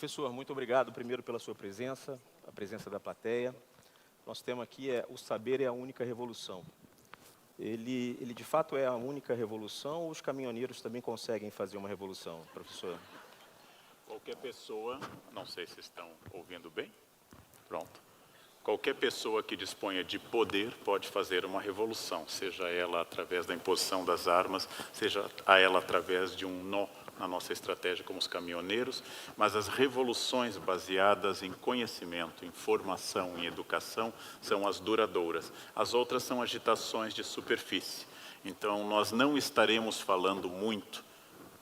Professor, muito obrigado primeiro pela sua presença, a presença da plateia. Nosso tema aqui é o saber é a única revolução. Ele de fato é a única revolução ou os caminhoneiros também conseguem fazer uma revolução, professor? Qualquer pessoa, não sei se estão ouvindo bem, pronto. Qualquer pessoa que disponha de poder pode fazer uma revolução, seja ela através da imposição das armas, seja ela através de um nó na nossa estratégia como os caminhoneiros, mas as revoluções baseadas em conhecimento, em formação, em educação, são as duradouras. As outras são agitações de superfície. Então, nós não estaremos falando muito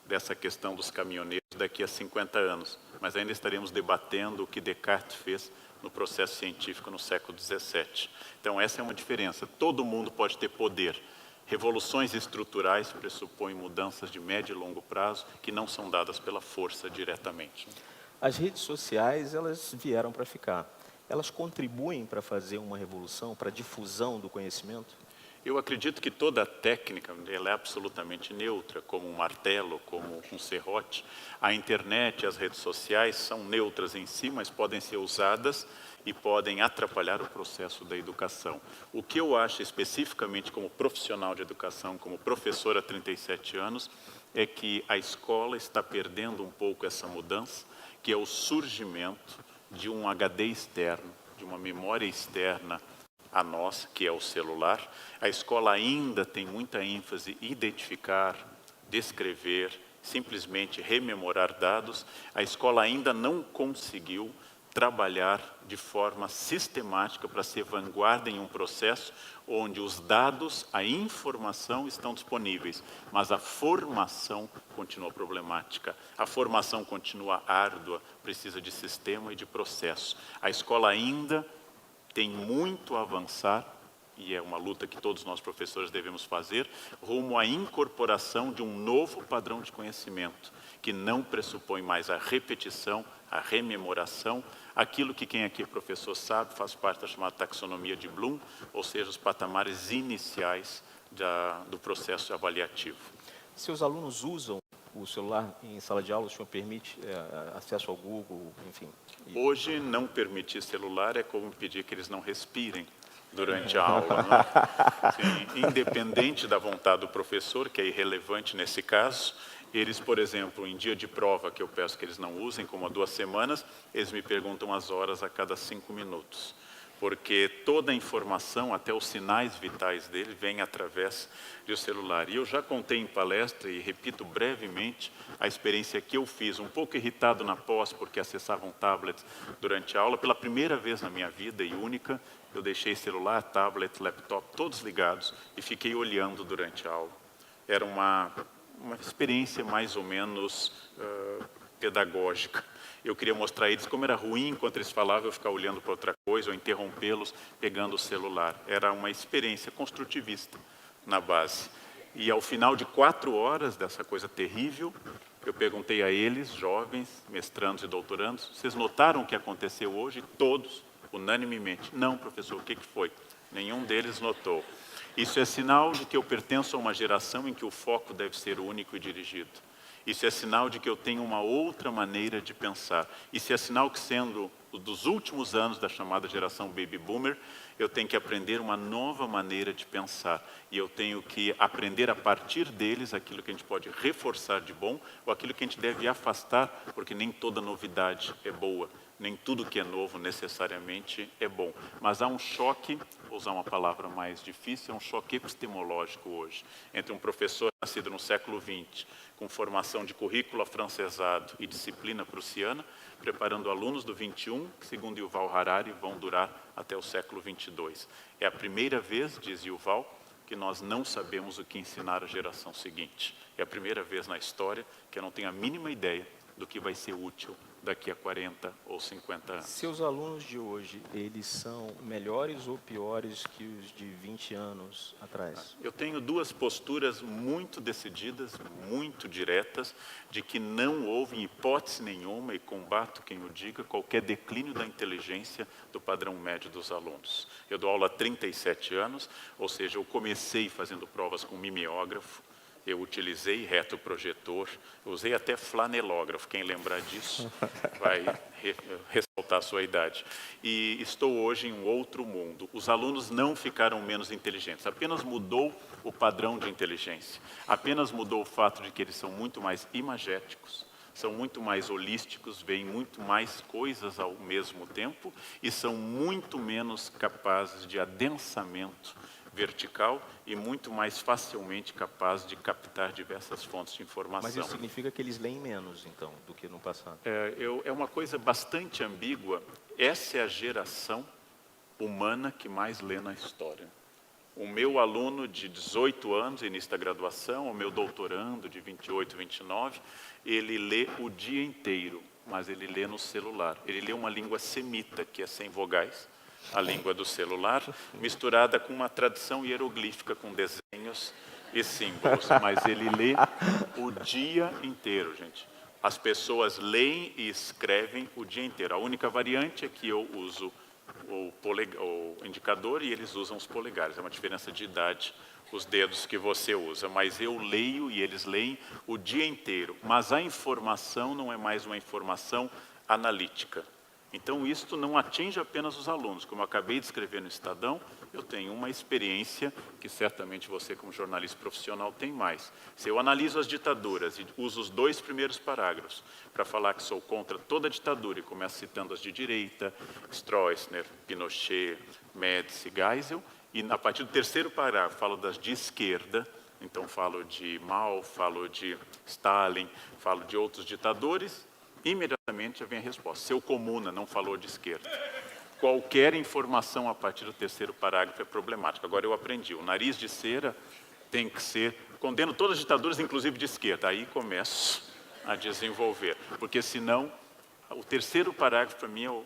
dessa questão dos caminhoneiros daqui a 50 anos, mas ainda estaremos debatendo o que Descartes fez no processo científico no século XVII. Então, essa é uma diferença. Todo mundo pode ter poder. Revoluções estruturais pressupõem mudanças de médio e longo prazo que não são dadas pela força diretamente. As redes sociais, elas vieram para ficar. Elas contribuem para fazer uma revolução, para a difusão do conhecimento? Eu acredito que toda a técnica ela é absolutamente neutra, como um martelo, como um serrote. A internet e as redes sociais são neutras em si, mas podem ser usadas e podem atrapalhar o processo da educação. O que eu acho especificamente como profissional de educação, como professor há 37 anos, é que a escola está perdendo um pouco essa mudança, que é o surgimento de um HD externo, de uma memória externa a nós, que é o celular. A escola ainda tem muita ênfase em identificar, descrever, simplesmente rememorar dados. A escola ainda não conseguiu trabalhar de forma sistemática para ser vanguarda em um processo onde os dados, a informação estão disponíveis, mas a formação continua problemática. A formação continua árdua, precisa de sistema e de processo. A escola ainda tem muito a avançar, e é uma luta que todos nós professores devemos fazer, rumo à incorporação de um novo padrão de conhecimento, que não pressupõe mais a repetição, a rememoração, aquilo que quem aqui é professor sabe, faz parte da chamada taxonomia de Bloom, ou seja, os patamares iniciais do processo avaliativo. Seus alunos usam o celular em sala de aula? O senhor permite acesso ao Google, enfim? Hoje, não permitir celular é como pedir que eles não respirem durante a aula, né? Sim, independente da vontade do professor, que é irrelevante nesse caso, eles, por exemplo, em dia de prova, que eu peço que eles não usem, como há 2 semanas, eles me perguntam as horas a cada 5 minutos. Porque toda a informação, até os sinais vitais dele, vem através do celular. E eu já contei em palestra, e repito brevemente, a experiência que eu fiz, um pouco irritado na pós, porque acessavam tablets durante a aula. Pela primeira vez na minha vida, e única, eu deixei celular, tablet, laptop, todos ligados, e fiquei olhando durante a aula. Era uma experiência mais ou menos pedagógica. Eu queria mostrar a eles como era ruim, enquanto eles falavam, eu ficar olhando para outra coisa, ou interrompê-los, pegando o celular. Era uma experiência construtivista na base. E ao final de 4 horas dessa coisa terrível, eu perguntei a eles, jovens, mestrandos e doutorandos, vocês notaram o que aconteceu hoje? Todos, unanimemente. Não, professor, o que foi? Nenhum deles notou. Isso é sinal de que eu pertenço a uma geração em que o foco deve ser único e dirigido. Isso é sinal de que eu tenho uma outra maneira de pensar. Isso é sinal que, sendo dos últimos anos da chamada geração Baby Boomer, eu tenho que aprender uma nova maneira de pensar. E eu tenho que aprender a partir deles aquilo que a gente pode reforçar de bom ou aquilo que a gente deve afastar, porque nem toda novidade é boa. Nem tudo que é novo necessariamente é bom. Mas há um choque, vou usar uma palavra mais difícil, é um choque epistemológico hoje, entre um professor nascido no século XX, com formação de currículo afrancesado e disciplina prussiana, preparando alunos do XXI, que, segundo Yuval Harari, vão durar até o século XXII. É a primeira vez, diz Yuval, que nós não sabemos o que ensinar à geração seguinte. É a primeira vez na história que eu não tenho a mínima ideia do que vai ser útil daqui a 40 ou 50 anos. Seus alunos de hoje, eles são melhores ou piores que os de 20 anos atrás? Eu tenho 2 posturas muito decididas, muito diretas, de que não houve em hipótese nenhuma, e combato quem o diga, qualquer declínio da inteligência do padrão médio dos alunos. Eu dou aula há 37 anos, ou seja, eu comecei fazendo provas com mimeógrafo, eu utilizei retroprojetor, usei até flanelógrafo, quem lembrar disso vai ressaltar a sua idade. E estou hoje em um outro mundo. Os alunos não ficaram menos inteligentes, apenas mudou o padrão de inteligência, apenas mudou o fato de que eles são muito mais imagéticos, são muito mais holísticos, veem muito mais coisas ao mesmo tempo e são muito menos capazes de adensamento vertical e muito mais facilmente capazes de captar diversas fontes de informação. Mas isso significa que eles leem menos, então, do que no passado? É uma coisa bastante ambígua. Essa é a geração humana que mais lê na história. O meu aluno de 18 anos, início da graduação, o meu doutorando de 28, 29, ele lê o dia inteiro, mas ele lê no celular. Ele lê uma língua semita, que é sem vogais, a língua do celular, misturada com uma tradição hieroglífica, com desenhos e símbolos. Mas ele lê o dia inteiro, gente. As pessoas leem e escrevem o dia inteiro. A única variante é que eu uso o indicador e eles usam os polegares. É uma diferença de idade, os dedos que você usa. Mas eu leio e eles leem o dia inteiro. Mas a informação não é mais uma informação analítica. Então, isto não atinge apenas os alunos. Como eu acabei de escrever no Estadão, eu tenho uma experiência que certamente você, como jornalista profissional, tem mais. Se eu analiso as ditaduras e uso os 2 primeiros parágrafos para falar que sou contra toda a ditadura e começo citando as de direita, Stroessner, Pinochet, Médici, Geisel, e a partir do 3º parágrafo falo das de esquerda, então falo de Mao, falo de Stalin, falo de outros ditadores, imediatamente já vem a resposta. Seu Comuna não falou de esquerda. Qualquer informação a partir do 3º parágrafo é problemática. Agora eu aprendi, o nariz de cera tem que ser... Condeno todas as ditaduras, inclusive de esquerda. Aí começo a desenvolver. Porque senão, o 3º parágrafo para mim é o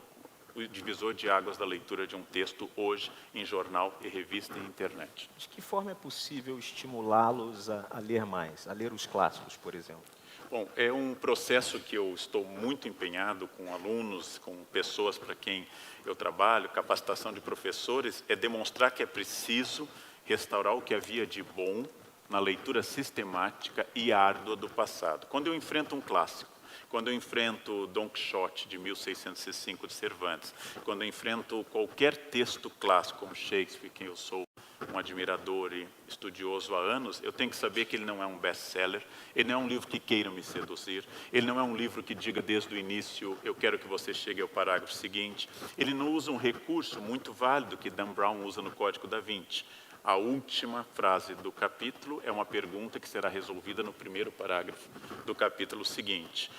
divisor de águas da leitura de um texto hoje em jornal e revista e internet. De que forma é possível estimulá-los a ler mais, a ler os clássicos, por exemplo? Bom, é um processo que eu estou muito empenhado com alunos, com pessoas para quem eu trabalho, capacitação de professores, é demonstrar que é preciso restaurar o que havia de bom na leitura sistemática e árdua do passado. Quando eu enfrento um clássico, quando eu enfrento Don Quixote, de 1605, de Cervantes, quando eu enfrento qualquer texto clássico, como Shakespeare, quem eu sou um admirador e estudioso há anos, eu tenho que saber que ele não é um best-seller, ele não é um livro que queira me seduzir, ele não é um livro que diga desde o início, eu quero que você chegue ao parágrafo seguinte. Ele não usa um recurso muito válido que Dan Brown usa no Código da Vinci. A última frase do capítulo é uma pergunta que será resolvida no 1º parágrafo do capítulo seguinte.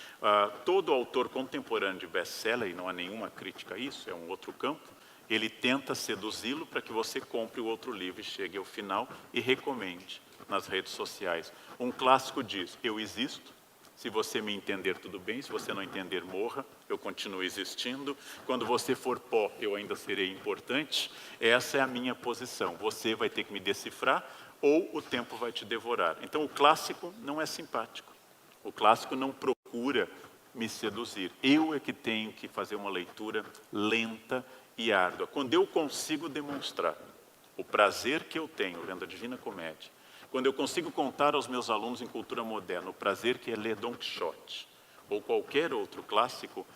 Todo autor contemporâneo de best-seller, e não há nenhuma crítica a isso, é um outro campo, ele tenta seduzi-lo para que você compre o outro livro e chegue ao final e recomende nas redes sociais. Um clássico diz, eu existo, se você me entender tudo bem, se você não entender morra, eu continuo existindo. Quando você for pó, eu ainda serei importante. Essa é a minha posição, você vai ter que me decifrar ou o tempo vai te devorar. Então o clássico não é simpático, o clássico não procura me seduzir. Eu é que tenho que fazer uma leitura lenta e árdua. Quando eu consigo demonstrar o prazer que eu tenho lendo a Divina Comédia, quando eu consigo contar aos meus alunos em cultura moderna o prazer que é ler Don Quixote ou qualquer outro clássico,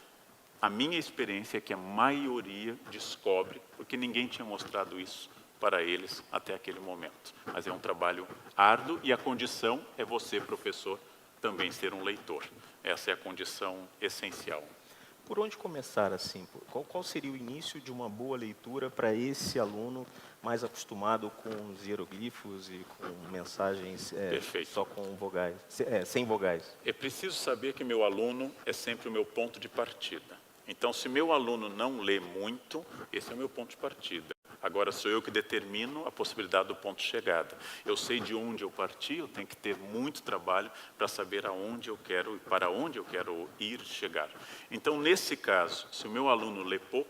a minha experiência é que a maioria descobre, porque ninguém tinha mostrado isso para eles até aquele momento. Mas é um trabalho árduo e a condição é você, professor, também ser um leitor. Essa é a condição essencial. Por onde começar assim? Qual seria o início de uma boa leitura para esse aluno mais acostumado com os hieroglifos e com mensagens só com vogais, sem vogais? É preciso saber que meu aluno é sempre o meu ponto de partida. Então, se meu aluno não lê muito, esse é o meu ponto de partida. Agora sou eu que determino a possibilidade do ponto de chegada. Eu sei de onde eu parti, eu tenho que ter muito trabalho para saber aonde eu quero e para onde eu quero ir chegar. Então, nesse caso, se o meu aluno lê pouco,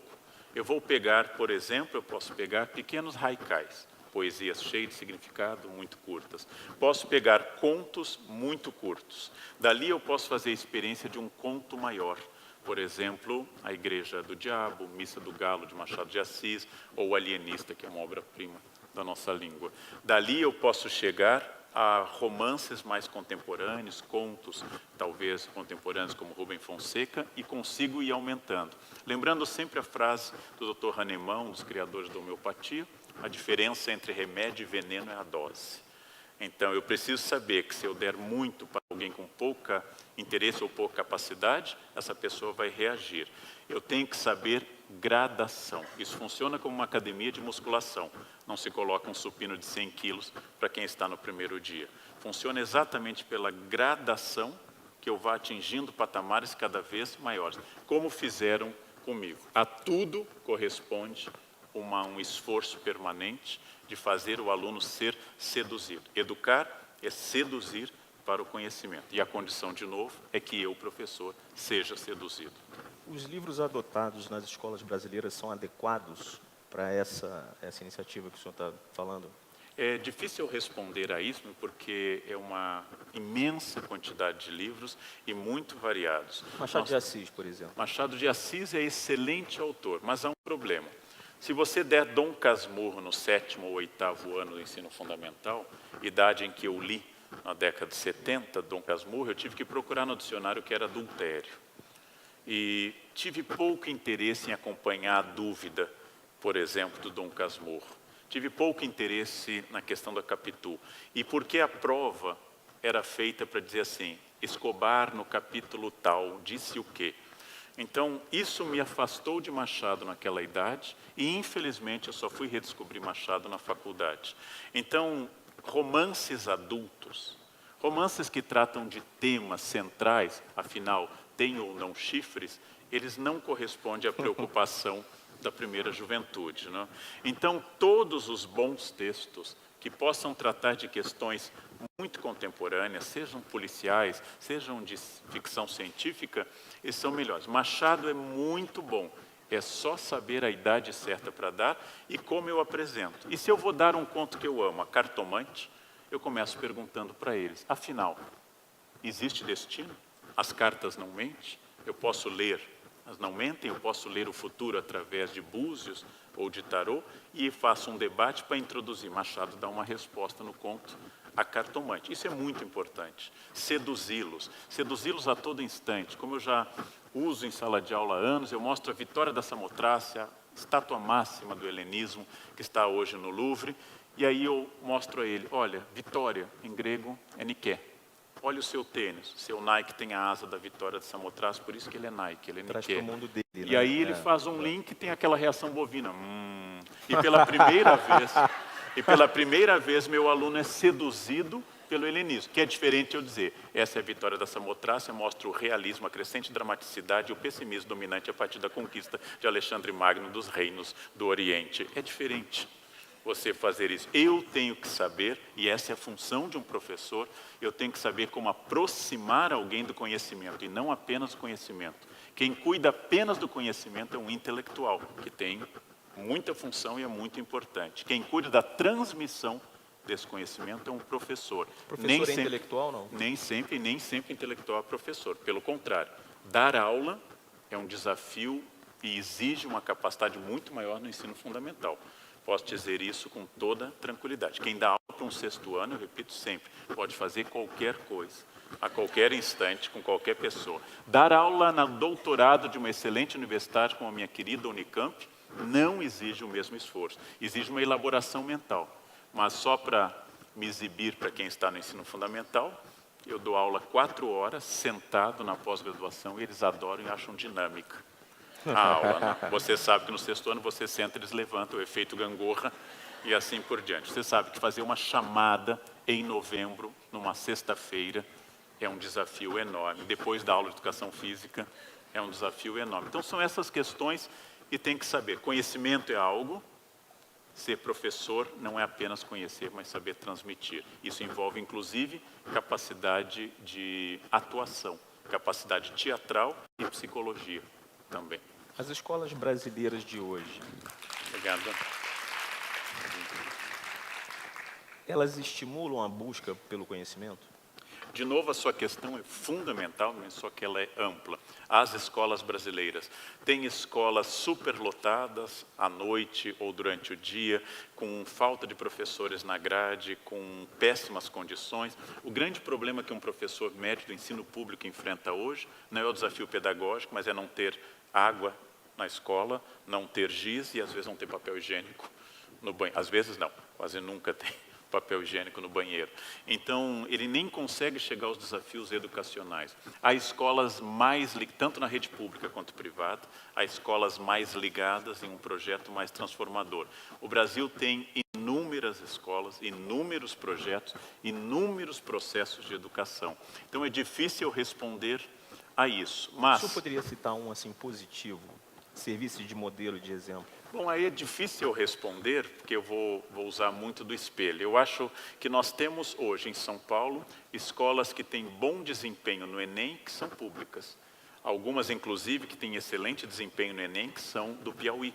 eu vou pegar, por exemplo, eu posso pegar pequenos haikais, poesias cheias de significado, muito curtas. Posso pegar contos muito curtos. Dali eu posso fazer a experiência de um conto maior. Por exemplo, A Igreja do Diabo, Missa do Galo, de Machado de Assis, ou O Alienista, que é uma obra-prima da nossa língua. Dali eu posso chegar a romances mais contemporâneos, contos talvez contemporâneos como Rubem Fonseca, e consigo ir aumentando. Lembrando sempre a frase do Dr. Hahnemann, um dos criadores da homeopatia: a diferença entre remédio e veneno é a dose. Então, eu preciso saber que se eu der muito para alguém com pouca interesse ou pouca capacidade, essa pessoa vai reagir. Eu tenho que saber gradação. Isso funciona como uma academia de musculação. Não se coloca um supino de 100 quilos para quem está no primeiro dia. Funciona exatamente pela gradação, que eu vá atingindo patamares cada vez maiores, como fizeram comigo. A tudo corresponde um esforço permanente de fazer o aluno ser seduzido. Educar é seduzir para o conhecimento. E a condição, de novo, é que eu, professor, seja seduzido. Os livros adotados nas escolas brasileiras são adequados para essa iniciativa que o senhor está falando? É difícil responder a isso, porque é uma imensa quantidade de livros e muito variados. Machado de Assis, por exemplo. Machado de Assis é excelente autor, mas há um problema. Se você der Dom Casmurro no 7º ou 8º ano do ensino fundamental, idade em que eu li na década de 70, Dom Casmurro, eu tive que procurar no dicionário o que era adultério. E tive pouco interesse em acompanhar a dúvida, por exemplo, do Dom Casmurro. Tive pouco interesse na questão da Capitu. E porque a prova era feita para dizer assim: Escobar, no capítulo tal, disse o quê? Então, isso me afastou de Machado naquela idade e, infelizmente, eu só fui redescobrir Machado na faculdade. Então, romances adultos, romances que tratam de temas centrais, afinal, tem ou não chifres, eles não correspondem à preocupação da primeira juventude, não? Então, todos os bons textos que possam tratar de questões muito contemporâneas, sejam policiais, sejam de ficção científica, eles são melhores. Machado é muito bom, é só saber a idade certa para dar e como eu apresento. E se eu vou dar um conto que eu amo, A Cartomante, eu começo perguntando para eles: afinal, existe destino? As cartas não mentem? Eu posso ler, elas não mentem? Eu posso ler o futuro através de búzios ou de tarô? E faço um debate para introduzir. Machado dá uma resposta no conto A Cartomante. Isso é muito importante. Seduzi-los. Seduzi-los a todo instante. Como eu já uso em sala de aula há anos, eu mostro a Vitória da Samotrácia, estátua máxima do helenismo, que está hoje no Louvre, e aí eu mostro a ele: olha, Vitória, em grego, é Nike. Olha o seu tênis, seu Nike tem a asa da Vitória de Samotrácia, por isso que ele é Nike, ele é Nike. Traz para o mundo dele, E né? aí ele faz um link e tem aquela reação bovina. E pela primeira vez, meu aluno é seduzido pelo helenismo, que é diferente eu dizer: essa é a Vitória da Samotrácia, mostra o realismo, a crescente dramaticidade e o pessimismo dominante a partir da conquista de Alexandre Magno dos reinos do Oriente. É diferente você fazer isso. Eu tenho que saber, e essa é a função de um professor, eu tenho que saber como aproximar alguém do conhecimento, e não apenas do conhecimento. Quem cuida apenas do conhecimento é um intelectual, que tem muita função e é muito importante. Quem cuida da transmissão desse conhecimento é um professor. Professor é intelectual, não? Nem sempre intelectual é professor. Pelo contrário, dar aula é um desafio e exige uma capacidade muito maior no ensino fundamental. Posso dizer isso com toda tranquilidade. Quem dá aula para um 6º ano, eu repito sempre, pode fazer qualquer coisa, a qualquer instante, com qualquer pessoa. Dar aula no doutorado de uma excelente universidade como a minha querida Unicamp não exige o mesmo esforço. Exige uma elaboração mental. Mas só para me exibir para quem está no ensino fundamental, eu dou aula 4 horas, sentado na pós-graduação, e eles adoram e acham dinâmica a aula, né? Você sabe que no 6º ano você senta, eles levantam, o efeito gangorra e assim por diante. Você sabe que fazer uma chamada em novembro, numa sexta-feira, é um desafio enorme. Depois da aula de educação física, é um desafio enorme. Então são essas questões que tem que saber. Conhecimento é algo, ser professor não é apenas conhecer, mas saber transmitir. Isso envolve, inclusive, capacidade de atuação, capacidade teatral e psicologia também. As escolas brasileiras de hoje, Obrigado. elas estimulam a busca pelo conhecimento? De novo, a sua questão é fundamental, mas só que ela é ampla. As escolas brasileiras têm escolas superlotadas à noite ou durante o dia, com falta de professores na grade, com péssimas condições. O grande problema que um professor médio do ensino público enfrenta hoje não é o desafio pedagógico, mas é não ter água na escola, não ter giz e às vezes não ter papel higiênico no banheiro. Às vezes não, quase nunca tem papel higiênico no banheiro. Então, ele nem consegue chegar aos desafios educacionais. Há escolas mais, tanto na rede pública quanto privada, há escolas mais ligadas em um projeto mais transformador. O Brasil tem inúmeras escolas, inúmeros projetos, inúmeros processos de educação. Então, é difícil responder a isso. Mas, o senhor poderia citar um assim positivo, serviço de modelo, de exemplo? Bom, aí é difícil responder, porque eu vou usar muito do espelho. Eu acho que nós temos hoje em São Paulo escolas que têm bom desempenho no Enem, que são públicas. Algumas, inclusive, que têm excelente desempenho no Enem, que são do Piauí,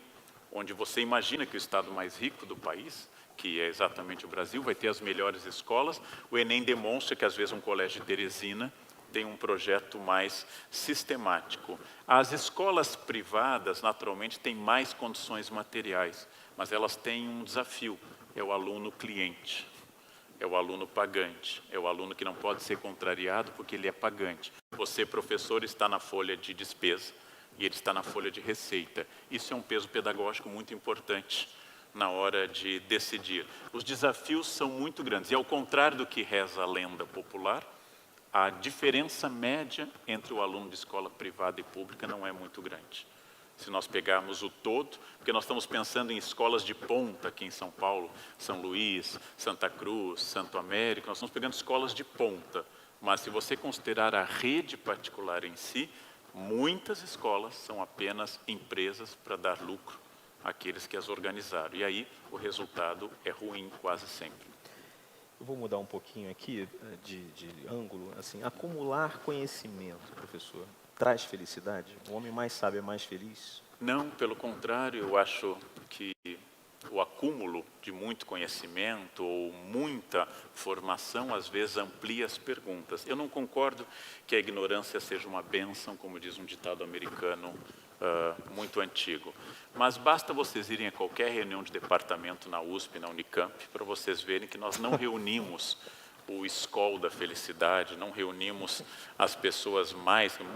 onde você imagina que o estado mais rico do país, que é exatamente o Brasil, vai ter as melhores escolas. O Enem demonstra que, às vezes, um colégio de Teresina tem um projeto mais sistemático. As escolas privadas, naturalmente, têm mais condições materiais, mas elas têm um desafio, é o aluno cliente, é o aluno pagante, é o aluno que não pode ser contrariado porque ele é pagante. Você, professor, está na folha de despesa e ele está na folha de receita. Isso é um peso pedagógico muito importante na hora de decidir. Os desafios são muito grandes, e ao contrário do que reza a lenda popular, a diferença média entre o aluno de escola privada e pública não é muito grande. Se nós pegarmos o todo, porque nós estamos pensando em escolas de ponta aqui em São Paulo, São Luís, Santa Cruz, Santo Américo, nós estamos pegando escolas de ponta. Mas se você considerar a rede particular em si, muitas escolas são apenas empresas para dar lucro àqueles que as organizaram. E aí o resultado é ruim quase sempre. Eu vou mudar um pouquinho aqui de ângulo. Assim, acumular conhecimento, professor, traz felicidade? O homem mais sábio é mais feliz? Não, pelo contrário, eu acho que o acúmulo de muito conhecimento ou muita formação, às vezes, amplia as perguntas. Eu não concordo que a ignorância seja uma bênção, como diz um ditado americano muito antigo. Mas basta vocês irem a qualquer reunião de departamento na USP, na Unicamp, para vocês verem que nós não reunimos o escol da felicidade, não reunimos as pessoas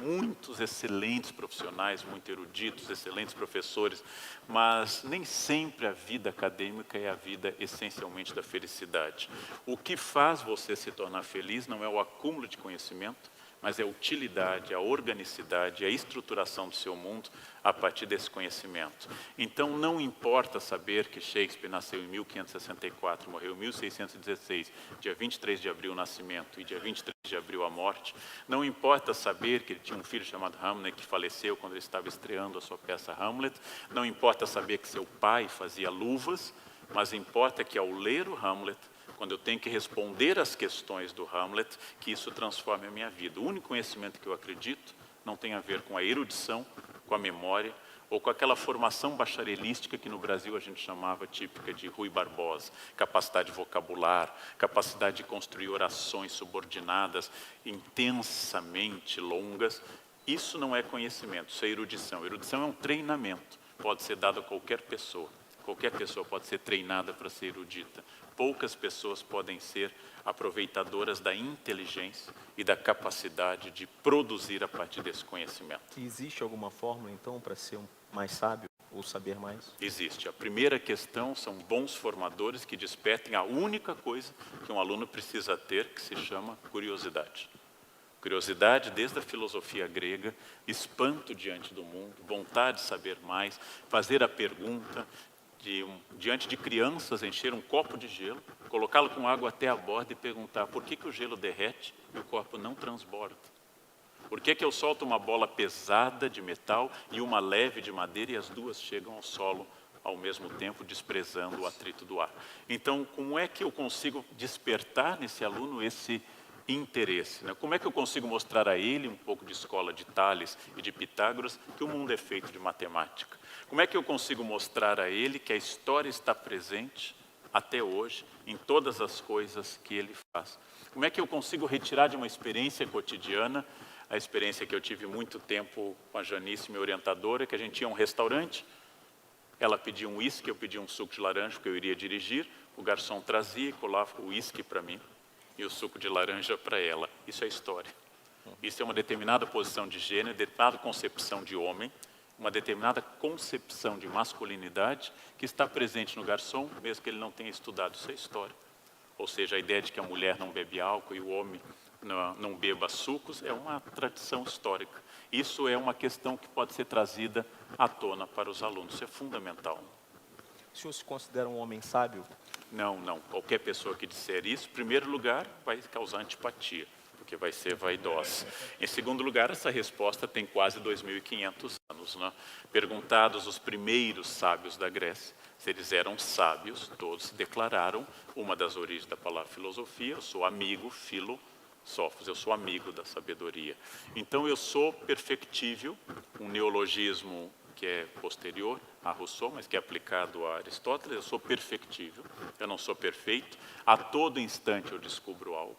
muitos excelentes profissionais, muito eruditos, excelentes professores, mas nem sempre a vida acadêmica é a vida essencialmente da felicidade. O que faz você se tornar feliz não é o acúmulo de conhecimento, mas é a utilidade, a organicidade, a estruturação do seu mundo a partir desse conhecimento. Então, não importa saber que Shakespeare nasceu em 1564, morreu em 1616, dia 23 de abril o nascimento e dia 23 de abril a morte. Não importa saber que ele tinha um filho chamado Hamlet que faleceu quando ele estava estreando a sua peça Hamlet. Não importa saber que seu pai fazia luvas, mas importa que ao ler o Hamlet, quando eu tenho que responder às questões do Hamlet, que isso transforme a minha vida. O único conhecimento que eu acredito não tem a ver com a erudição, com a memória, ou com aquela formação bacharelística que no Brasil a gente chamava típica de Rui Barbosa, capacidade vocabular, capacidade de construir orações subordinadas, intensamente longas. Isso não é conhecimento, isso é erudição. Erudição é um treinamento, pode ser dado a qualquer pessoa. Qualquer pessoa pode ser treinada para ser erudita. Poucas pessoas podem ser aproveitadoras da inteligência e da capacidade de produzir a partir desse conhecimento. Existe alguma fórmula, então, para ser mais sábio ou saber mais? Existe. A primeira questão são bons formadores que despertem a única coisa que um aluno precisa ter, que se chama curiosidade. Curiosidade, desde a filosofia grega, espanto diante do mundo, vontade de saber mais, fazer a pergunta, diante de crianças, encher um copo de gelo, colocá-lo com água até a borda e perguntar por que o gelo derrete e o copo não transborda? Por que eu solto uma bola pesada de metal e uma leve de madeira e as duas chegam ao solo ao mesmo tempo, desprezando o atrito do ar? Então, como é que eu consigo despertar nesse aluno esse interesse, né? Como é que eu consigo mostrar a ele, um pouco de escola de Tales e de Pitágoras, que o mundo é feito de matemática? Como é que eu consigo mostrar a ele que a história está presente até hoje, em todas as coisas que ele faz. Como é que eu consigo retirar de uma experiência cotidiana, a experiência que eu tive muito tempo com a Janice, minha orientadora, que a gente ia a um restaurante, ela pedia um uísque, eu pedia um suco de laranja, que eu iria dirigir, o garçom trazia e colava o uísque para mim e o suco de laranja para ela. Isso é história. Isso é uma determinada posição de gênero, determinada concepção de homem, uma determinada concepção de masculinidade que está presente no garçom, mesmo que ele não tenha estudado. Isso é história. Ou seja, a ideia de que a mulher não bebe álcool e o homem não beba sucos é uma tradição histórica. Isso é uma questão que pode ser trazida à tona para os alunos. Isso é fundamental. O senhor se considera um homem sábio? Não, não. Qualquer pessoa que disser isso, em primeiro lugar, vai causar antipatia, porque vai ser vaidosa. Em segundo lugar, essa resposta tem quase 2.500 anos. Né? Perguntados os primeiros sábios da Grécia, se eles eram sábios, todos declararam uma das origens da palavra filosofia: eu sou amigo, filosófos, eu sou amigo da sabedoria. Então eu sou perfectível, um neologismo que é posterior a Rousseau, mas que é aplicado a Aristóteles. Eu sou perfectível, eu não sou perfeito. A todo instante eu descubro algo.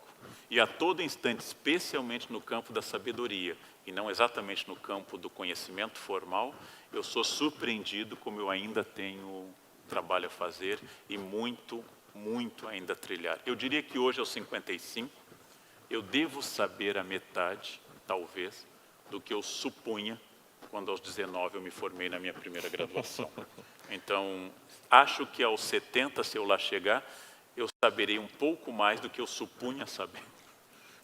E a todo instante, especialmente no campo da sabedoria, e não exatamente no campo do conhecimento formal, eu sou surpreendido como eu ainda tenho trabalho a fazer e muito, muito ainda a trilhar. Eu diria que hoje, aos 55, eu devo saber a metade, talvez, do que eu supunha quando aos 19 eu me formei na minha primeira graduação. Então, acho que aos 70, se eu lá chegar, eu saberei um pouco mais do que eu supunha saber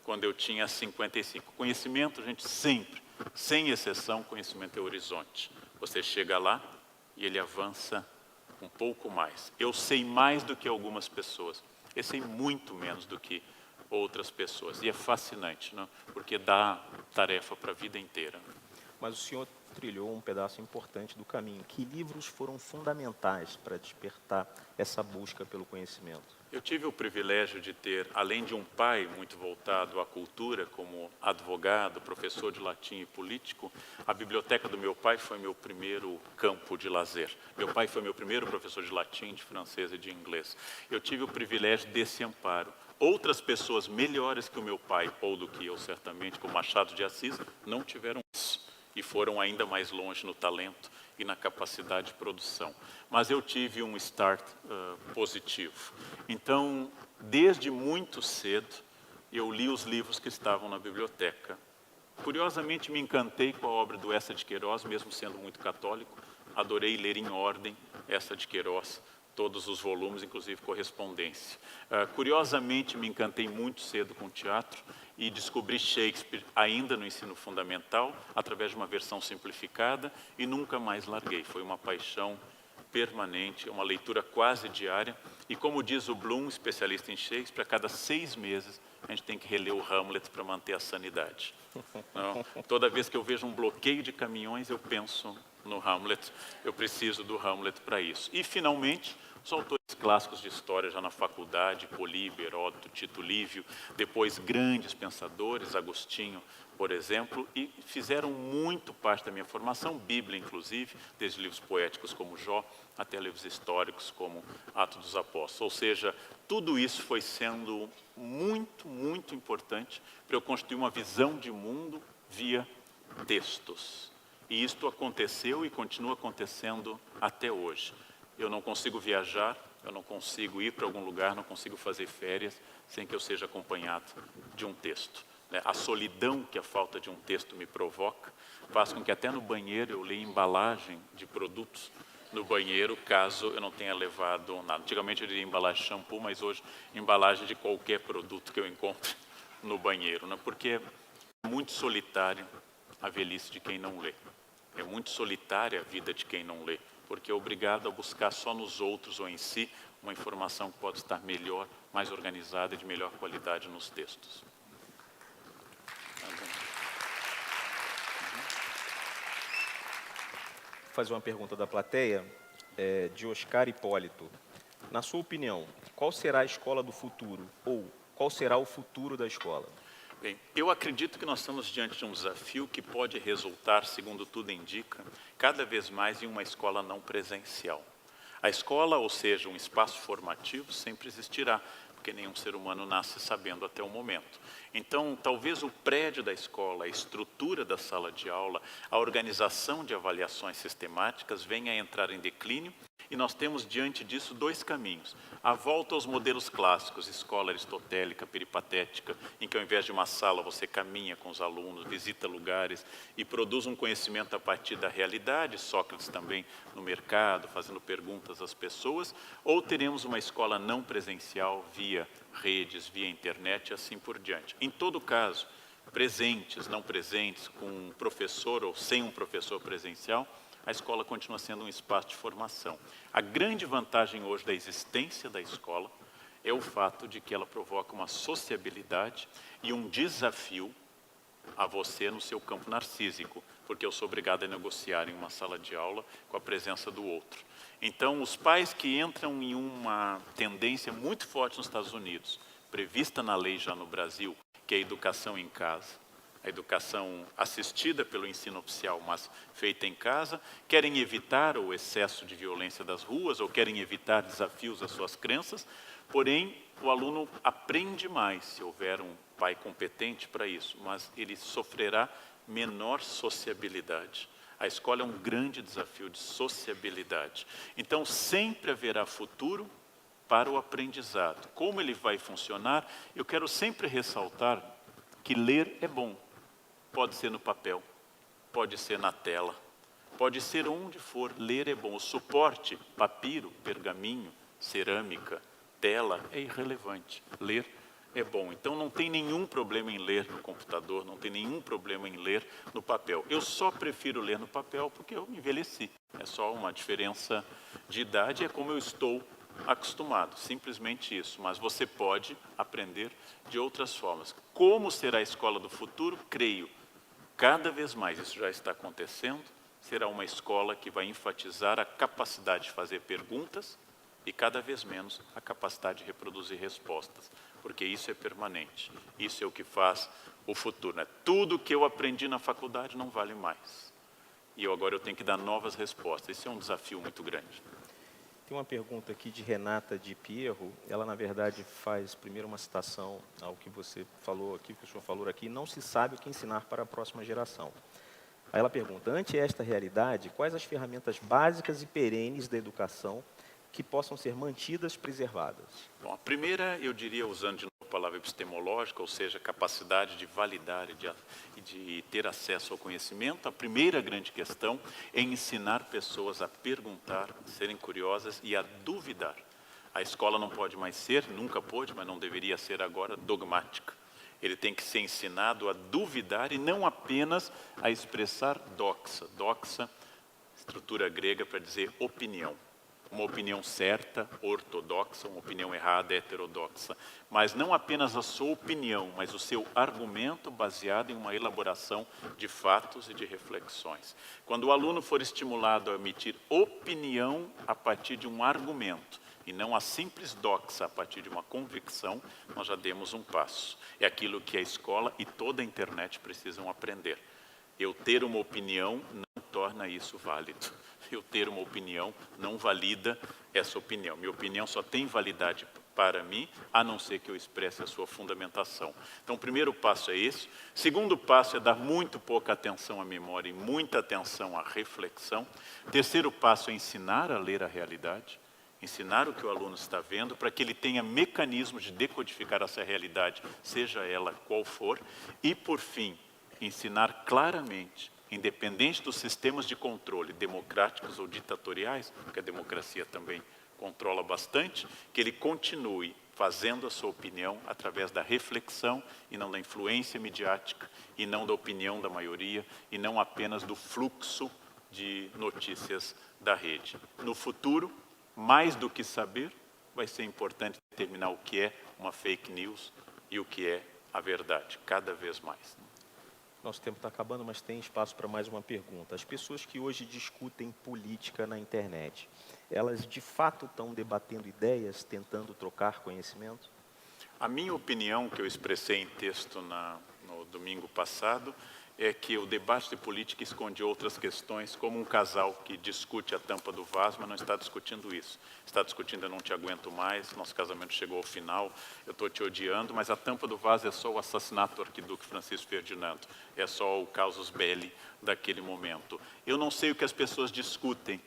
quando eu tinha 55. Conhecimento, gente, sempre, sem exceção, conhecimento é horizonte. Você chega lá e ele avança um pouco mais. Eu sei mais do que algumas pessoas. Eu sei muito menos do que outras pessoas. E é fascinante, né? Porque dá tarefa para a vida inteira. Mas o senhor trilhou um pedaço importante do caminho. Que livros foram fundamentais para despertar essa busca pelo conhecimento? Eu tive o privilégio de ter, além de um pai muito voltado à cultura, como advogado, professor de latim e político, a biblioteca do meu pai foi meu primeiro campo de lazer. Meu pai foi meu primeiro professor de latim, de francês e de inglês. Eu tive o privilégio desse amparo. Outras pessoas melhores que o meu pai, ou do que eu certamente, como Machado de Assis, não tiveram isso. E foram ainda mais longe no talento e na capacidade de produção. Mas eu tive um start positivo. Então, desde muito cedo, eu li os livros que estavam na biblioteca. Curiosamente, me encantei com a obra do Eça de Queiroz, mesmo sendo muito católico. Adorei ler em ordem Eça de Queiroz, todos os volumes, inclusive correspondência. Curiosamente, me encantei muito cedo com o teatro e descobri Shakespeare ainda no ensino fundamental, através de uma versão simplificada, e nunca mais larguei. Foi uma paixão permanente, uma leitura quase diária. E como diz o Bloom, especialista em Shakespeare, a cada 6 meses a gente tem que reler o Hamlet para manter a sanidade. Não? Toda vez que eu vejo um bloqueio de caminhões, eu penso no Hamlet. Eu preciso do Hamlet para isso. E, finalmente, os autores clássicos de história já na faculdade, Políbio, Heródoto, Tito Livio, depois grandes pensadores, Agostinho, por exemplo, e fizeram muito parte da minha formação, Bíblia inclusive, desde livros poéticos como Jó, até livros históricos como Atos dos Apóstolos. Ou seja, tudo isso foi sendo muito, muito importante para eu construir uma visão de mundo via textos. E isto aconteceu e continua acontecendo até hoje. Eu não consigo viajar, eu não consigo ir para algum lugar, não consigo fazer férias sem que eu seja acompanhado de um texto. A solidão que a falta de um texto me provoca faz com que até no banheiro eu leia embalagem de produtos no banheiro, caso eu não tenha levado nada. Antigamente eu diria embalagem de shampoo, mas hoje embalagem de qualquer produto que eu encontre no banheiro, né? Porque é muito solitário a velhice de quem não lê. É muito solitária a vida de quem não lê, porque é obrigado a buscar só nos outros ou em si uma informação que pode estar melhor, mais organizada e de melhor qualidade nos textos. Vou fazer uma pergunta da plateia, de Oscar Hipólito. Na sua opinião, qual será a escola do futuro? Ou qual será o futuro da escola? Bem, eu acredito que nós estamos diante de um desafio que pode resultar, segundo tudo indica, cada vez mais em uma escola não presencial. A escola, ou seja, um espaço formativo, sempre existirá, porque nenhum ser humano nasce sabendo até o momento. Então, talvez o prédio da escola, a estrutura da sala de aula, a organização de avaliações sistemáticas venha a entrar em declínio, e nós temos diante disso dois caminhos. A volta aos modelos clássicos, escola aristotélica, peripatética, em que ao invés de uma sala você caminha com os alunos, visita lugares e produz um conhecimento a partir da realidade, Sócrates também no mercado, fazendo perguntas às pessoas, ou teremos uma escola não presencial via redes, via internet e assim por diante. Em todo caso, presentes, não presentes, com um professor ou sem um professor presencial, a escola continua sendo um espaço de formação. A grande vantagem hoje da existência da escola é o fato de que ela provoca uma sociabilidade e um desafio a você no seu campo narcísico, porque eu sou obrigado a negociar em uma sala de aula com a presença do outro. Então, os pais que entram em uma tendência muito forte nos Estados Unidos, prevista na lei já no Brasil, que é a educação em casa, a educação assistida pelo ensino oficial, mas feita em casa, querem evitar o excesso de violência das ruas ou querem evitar desafios às suas crenças, porém, o aluno aprende mais se houver um pai competente para isso, mas ele sofrerá menor sociabilidade. A escola é um grande desafio de sociabilidade. Então, sempre haverá futuro para o aprendizado. Como ele vai funcionar? Eu quero sempre ressaltar que ler é bom. Pode ser no papel, pode ser na tela, pode ser onde for, ler é bom. O suporte, papiro, pergaminho, cerâmica, tela, é irrelevante. Ler é bom. Então não tem nenhum problema em ler no computador, não tem nenhum problema em ler no papel. Eu só prefiro ler no papel porque eu envelheci. É só uma diferença de idade, é como eu estou acostumado, simplesmente isso. Mas você pode aprender de outras formas. Como será a escola do futuro? Creio. Cada vez mais, isso já está acontecendo, será uma escola que vai enfatizar a capacidade de fazer perguntas e cada vez menos a capacidade de reproduzir respostas, porque isso é permanente, isso é o que faz o futuro, né? Tudo que eu aprendi na faculdade não vale mais, e agora eu tenho que dar novas respostas, isso é um desafio muito grande. Tem uma pergunta aqui de Renata de Pierro, ela na verdade faz primeiro uma citação ao que você falou aqui, que o senhor falou aqui, não se sabe o que ensinar para a próxima geração. Aí ela pergunta, ante esta realidade, quais as ferramentas básicas e perenes da educação que possam ser mantidas, preservadas? Bom, a primeira, eu diria, usando de novo a palavra epistemológica, ou seja, a capacidade de validar e de ter acesso ao conhecimento, a primeira grande questão é ensinar pessoas a perguntar, a serem curiosas e a duvidar. A escola não pode mais ser, nunca pôde, mas não deveria ser agora, dogmática. Ele tem que ser ensinado a duvidar e não apenas a expressar doxa. Doxa, estrutura grega para dizer opinião. Uma opinião certa, ortodoxa, uma opinião errada, heterodoxa. Mas não apenas a sua opinião, mas o seu argumento baseado em uma elaboração de fatos e de reflexões. Quando o aluno for estimulado a emitir opinião a partir de um argumento, e não a simples doxa a partir de uma convicção, nós já demos um passo. É aquilo que a escola e toda a internet precisam aprender. Eu ter uma opinião não torna isso válido. Eu ter uma opinião não valida essa opinião. Minha opinião só tem validade para mim, a não ser que eu expresse a sua fundamentação. Então, o primeiro passo é esse. Segundo passo é dar muito pouca atenção à memória e muita atenção à reflexão. Terceiro passo é ensinar a ler a realidade. Ensinar o que o aluno está vendo para que ele tenha mecanismos de decodificar essa realidade, seja ela qual for. E, por fim, ensinar claramente, independente dos sistemas de controle, democráticos ou ditatoriais, porque a democracia também controla bastante, que ele continue fazendo a sua opinião através da reflexão e não da influência midiática, e não da opinião da maioria, e não apenas do fluxo de notícias da rede. No futuro, mais do que saber, vai ser importante determinar o que é uma fake news e o que é a verdade, cada vez mais. Nosso tempo está acabando, mas tem espaço para mais uma pergunta. As pessoas que hoje discutem política na internet, elas de fato estão debatendo ideias, tentando trocar conhecimento? A minha opinião, que eu expressei em texto no domingo passado, é que o debate de política esconde outras questões, como um casal que discute a tampa do vaso, mas não está discutindo isso. Está discutindo, eu não te aguento mais, nosso casamento chegou ao final, eu estou te odiando, mas a tampa do vaso é só o assassinato do arquiduque Francisco Ferdinando, é só o casus belli daquele momento. Eu não sei o que as pessoas discutem,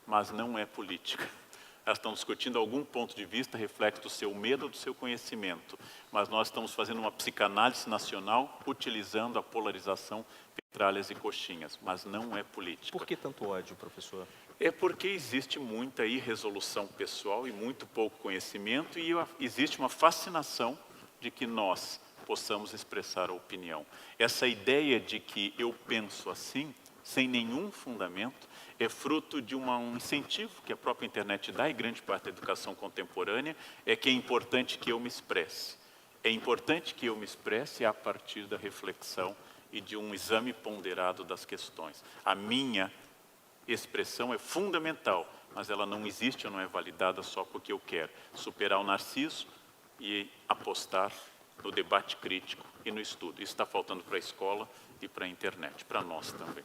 mas não é política. Elas estão discutindo algum ponto de vista, reflexo do seu medo ou do seu conhecimento. Mas nós estamos fazendo uma psicanálise nacional, utilizando a polarização, petralhas e coxinhas, mas não é política. Por que tanto ódio, professor? É porque existe muita irresolução pessoal e muito pouco conhecimento, e existe uma fascinação de que nós possamos expressar a opinião. Essa ideia de que eu penso assim, sem nenhum fundamento, é fruto de um incentivo que a própria internet dá, e grande parte da educação contemporânea, é que é importante que eu me expresse. É importante que eu me expresse a partir da reflexão e de um exame ponderado das questões. A minha expressão é fundamental, mas ela não existe ou não é validada só porque eu quero superar o narciso e apostar no debate crítico e no estudo. Isso está faltando para a escola e para a internet, para nós também.